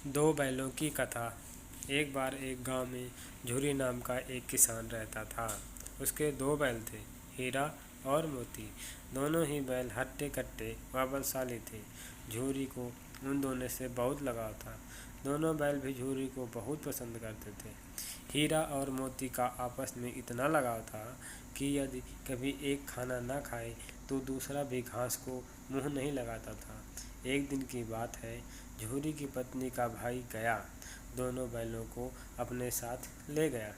दो बैलों की कथा। एक बार एक गांव में झूरी नाम का एक किसान रहता था। उसके दो बैल थे, हीरा और मोती। दोनों ही बैल हट्टे कट्टे व बलशाली थे। झूरी को उन दोनों से बहुत लगाव था। दोनों बैल भी झूरी को बहुत पसंद करते थे। हीरा और मोती का आपस में इतना लगाव था कि यदि कभी एक खाना न खाए तो दूसरा भी घास को मुंह नहीं लगाता था। एक दिन की बात है, झूरी की पत्नी का भाई गया दोनों बैलों को अपने साथ ले गया।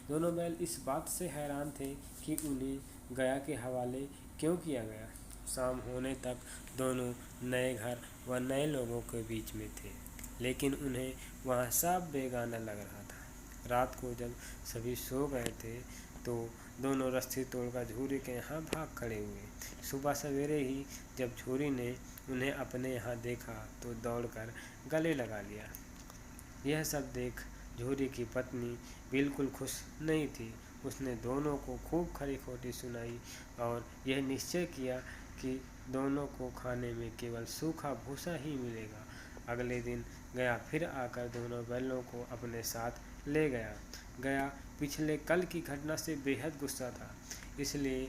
दोनों बैल इस बात से हैरान थे कि उन्हें गया के हवाले क्यों किया गया। शाम होने तक दोनों नए घर व नए लोगों के बीच में थे, लेकिन उन्हें वहाँ सब बेगाना लग रहा था। रात को जब सभी सो गए थे तो दोनों रस्सी तोड़कर झूरी के यहाँ भाग खड़े हुए। सुबह सवेरे ही जब झूरी ने उन्हें अपने यहाँ देखा तो दौड़कर गले लगा लिया। यह सब देख झूरी की पत्नी बिल्कुल खुश नहीं थी। उसने दोनों को खूब खरी खोटी सुनाई और यह निश्चय किया कि दोनों को खाने में केवल सूखा भूसा ही मिलेगा। अगले दिन गया फिर आकर दोनों बैलों को अपने साथ ले गया। गया पिछले कल की घटना से बेहद गुस्सा था, इसलिए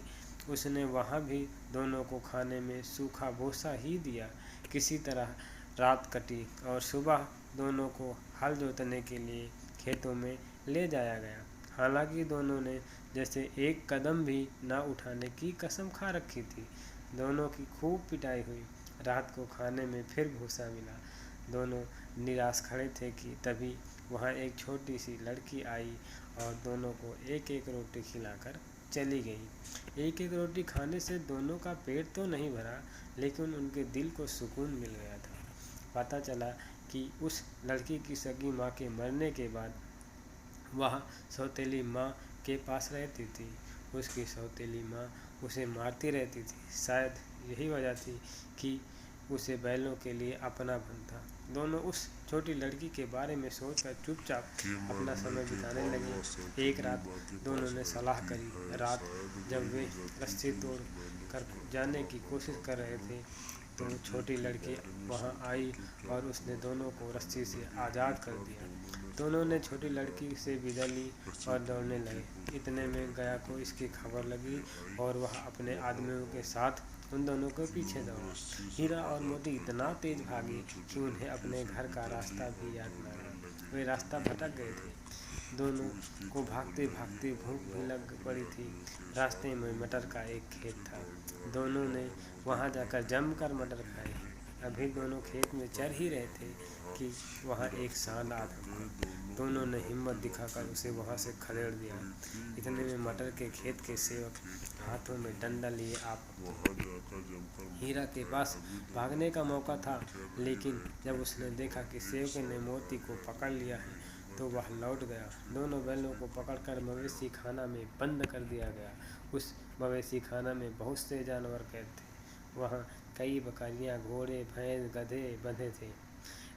उसने वहाँ भी दोनों को खाने में सूखा भूसा ही दिया। किसी तरह रात कटी और सुबह दोनों को हल जोतने के लिए खेतों में ले जाया गया। हालांकि दोनों ने जैसे एक कदम भी न उठाने की कसम खा रखी थी। दोनों की खूब पिटाई हुई। रात को खाने में फिर भूसा मिला। दोनों निराश खड़े थे कि तभी वहाँ एक छोटी सी लड़की आई और दोनों को एक एक रोटी खिलाकर चली गई। एक एक रोटी खाने से दोनों का पेट तो नहीं भरा, लेकिन उनके दिल को सुकून मिल गया था। पता चला कि उस लड़की की सगी माँ के मरने के बाद वह सौतेली माँ के पास रहती थी। उसकी सौतेली माँ उसे मारती रहती थी। शायद यही वजह थी कि उसे बैलों के लिए अपनापन था। दोनों उस छोटी लड़की के बारे में सोचकर चुपचाप अपना समय बिताने लगे। एक रात दोनों ने सलाह करी। रात जब वे रस्सी तोड़ कर जाने की कोशिश कर रहे थे तो छोटी लड़की वहां आई और उसने दोनों को रस्सी से आज़ाद कर दिया। दोनों ने छोटी लड़की से विदा ली और दौड़ने लगे। इतने में गया को इसकी खबर लगी और वह अपने आदमियों के साथ उन दोनों के पीछे दौड़ा। हीरा और मोती इतना तेज भागे कि उन्हें अपने घर का रास्ता भी याद न रहा। वे रास्ता भटक गए थे। दोनों को भागते भागते भूख भी लग पड़ी थी। रास्ते में मटर का एक खेत था। दोनों ने वहां जाकर जमकर मटर खाए। अभी दोनों खेत में चर ही रहे थे कि वहां एक सांड आ धमका। दोनों ने हिम्मत दिखाकर उसे वहां से खदेड़ दिया। इतने में मटर के खेत के सेवक हाथों में डंडा लिए आ पहुंचे। हीरा के पास भागने का मौका था, लेकिन जब उसने देखा कि सेवक ने मोती को पकड़ लिया है तो वह लौट गया। दोनों बैलों को पकड़कर मवेशी खाना में बंद कर दिया गया। उस मवेशी खाना में बहुत से जानवर कैद थे। वहाँ कई बकरियाँ, घोड़े, भैंस, गधे बंधे थे,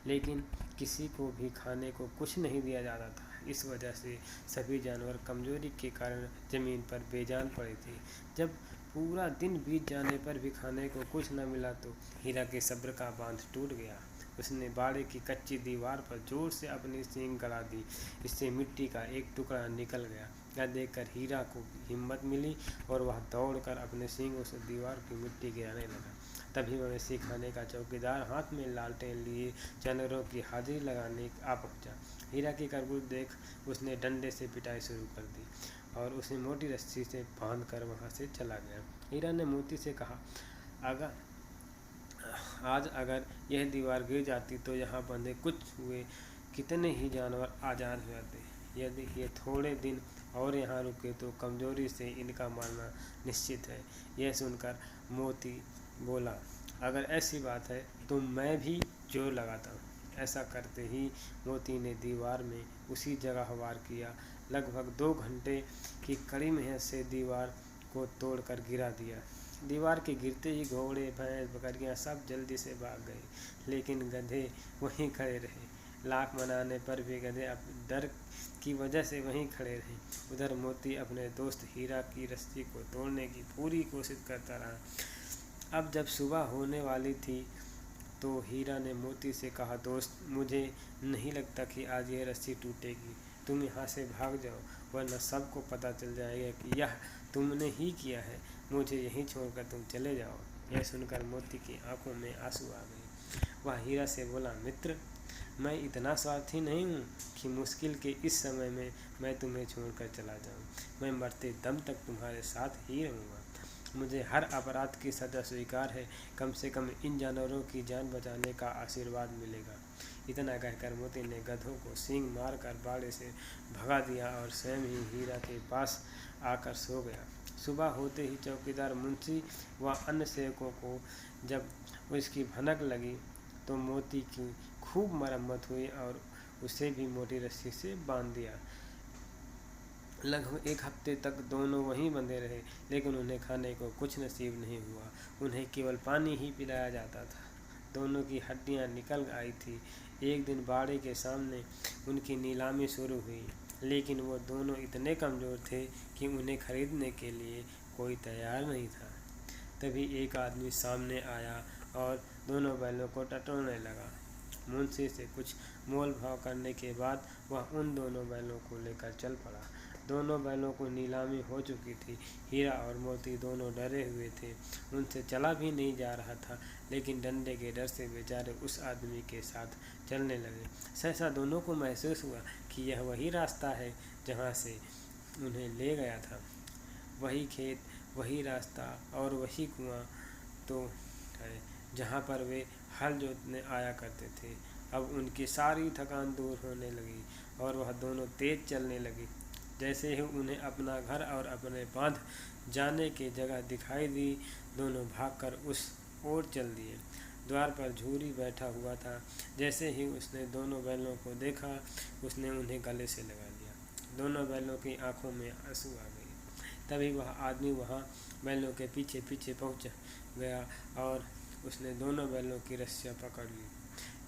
लेकिन किसी को भी खाने को कुछ नहीं दिया जाता था। इस वजह से सभी जानवर कमजोरी के कारण जमीन पर बेजान पड़े थे। जब पूरा दिन बीत जाने पर भी खाने को कुछ न मिला तो हीरा के सब्र का बांध टूट गया। उसने बाड़े की कच्ची दीवार पर जोर से अपनी सींग गड़ा दी। इससे मिट्टी का एक टुकड़ा निकल गया। यह देखकर हीरा को हिम्मत मिली और वह दौड़कर अपने सींगों से दीवार की मिट्टी गिराने लगा। तभी मवेशी खाने का चौकीदार हाथ में लालटेन लिए जानवरों की हाजिरी लगाने आ पहुंचा। हीरा की करतूत देख उसने डंडे से पिटाई शुरू कर दी और उसे मोटी रस्सी से बांध कर वहाँ से चला गया। हीरा ने मोती से कहा, अगर यह दीवार गिर जाती तो यहाँ बंधे कुछ हुए कितने ही जानवर आज़ाद हो जाते। यदि ये थोड़े दिन और यहाँ रुके तो कमजोरी से इनका मरना निश्चित है। यह सुनकर मोती बोला, अगर ऐसी बात है तो मैं भी जोर लगाता हूँ। ऐसा करते ही मोती ने दीवार में उसी जगह वार किया। लगभग 2 घंटे की कड़ी मेहनत से दीवार को तोड़कर गिरा दिया। दीवार के गिरते ही घोड़े, भैंस, बकरियां सब जल्दी से भाग गए, लेकिन गधे वहीं खड़े रहे। लाख मनाने पर भी गधे अब डर की वजह से वहीं खड़े रहे। उधर मोती अपने दोस्त हीरा की रस्सी को तोड़ने की पूरी कोशिश करता रहा। अब जब सुबह होने वाली थी तो हीरा ने मोती से कहा, दोस्त, मुझे नहीं लगता कि आज यह रस्सी टूटेगी। तुम यहाँ से भाग जाओ, वरना सबको पता चल जाएगा कि यह तुमने ही किया है। मुझे यहीं छोड़कर तुम चले जाओ। यह सुनकर मोती की आंखों में आंसू आ गए। वह हीरा से बोला, मित्र, मैं इतना स्वार्थी नहीं हूँ कि मुश्किल के इस समय में मैं तुम्हें छोड़कर चला जाऊँ। मैं मरते दम तक तुम्हारे साथ ही रहूँगा। मुझे हर अपराध की सज़ा स्वीकार है। कम से कम इन जानवरों की जान बचाने का आशीर्वाद मिलेगा। इतना कहकर मोती ने गधों को सींग मारकर बाड़े से भगा दिया और स्वयं ही हीरा के पास आकर सो गया। सुबह होते ही चौकीदार, मुंशी व अन्य सेवकों को जब उसकी भनक लगी तो मोती की खूब मरम्मत हुई और उसे भी मोटी रस्सी से बांध दिया। लगभग 1 हफ्ते तक दोनों वहीं बंधे रहे, लेकिन उन्हें खाने को कुछ नसीब नहीं हुआ। उन्हें केवल पानी ही पिलाया जाता था। दोनों की हड्डियां निकल आई थी। एक दिन बाड़े के सामने उनकी नीलामी शुरू हुई, लेकिन वो दोनों इतने कमज़ोर थे कि उन्हें खरीदने के लिए कोई तैयार नहीं था। तभी एक आदमी सामने आया और दोनों बैलों को टटोलने लगा। मुंशी से कुछ मोल भाव करने के बाद वह उन दोनों बैलों को लेकर चल पड़ा। दोनों बैलों को नीलामी हो चुकी थी। हीरा और मोती दोनों डरे हुए थे। उनसे चला भी नहीं जा रहा था, लेकिन डंडे के डर से बेचारे उस आदमी के साथ चलने लगे। सहसा दोनों को महसूस हुआ कि यह वही रास्ता है जहाँ से उन्हें ले गया था। वही खेत, वही रास्ता और वही कुआं तो है जहाँ पर वे हल जोतने आया करते थे। अब उनकी सारी थकान दूर होने लगी और वह दोनों तेज चलने लगी। जैसे ही उन्हें अपना घर और अपने बांध जाने की जगह दिखाई दी, दोनों भागकर उस ओर चल दिए। द्वार पर झूरी बैठा हुआ था। जैसे ही उसने दोनों बैलों को देखा, उसने उन्हें गले से लगा लिया। दोनों बैलों की आंखों में आंसू आ गए। तभी वह आदमी वहाँ बैलों के पीछे पीछे पहुँच गया और उसने दोनों बैलों की रस्सियाँ पकड़ ली।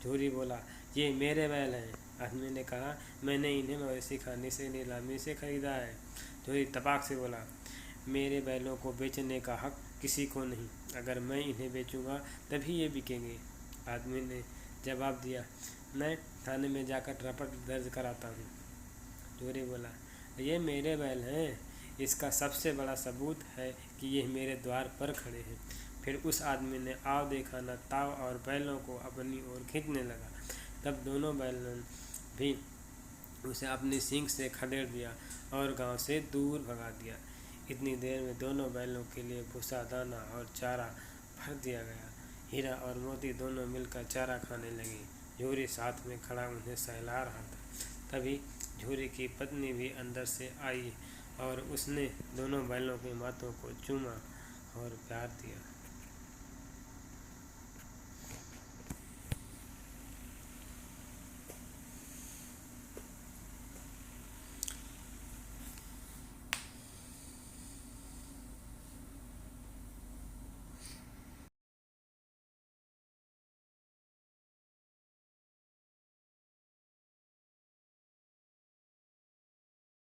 झूरी बोला, ये मेरे बैल हैं। आदमी ने कहा, मैंने इन्हें मवेशी खाने से नीलामी से खरीदा है। झूरी तपाक से बोला, मेरे बैलों को बेचने का हक किसी को नहीं। अगर मैं इन्हें बेचूंगा तभी ये बिकेंगे। आदमी ने जवाब दिया, मैं थाने में जाकर रपट दर्ज कराता हूँ। झूरी बोला, ये मेरे बैल हैं। इसका सबसे बड़ा सबूत है कि ये मेरे द्वार पर खड़े हैं। फिर उस आदमी ने आव देखा न ताव और बैलों को अपनी ओर खींचने लगा। तब दोनों बैलों भी उसे अपनी सींग से खदेड़ दिया और गांव से दूर भगा दिया। इतनी देर में दोनों बैलों के लिए भूसा, दाना और चारा भर दिया गया। हीरा और मोती दोनों मिलकर चारा खाने लगे। झूरी साथ में खड़ा उन्हें सहला रहा था। तभी झूरी की पत्नी भी अंदर से आई और उसने दोनों बैलों के माथों को चूमा और प्यार दिया।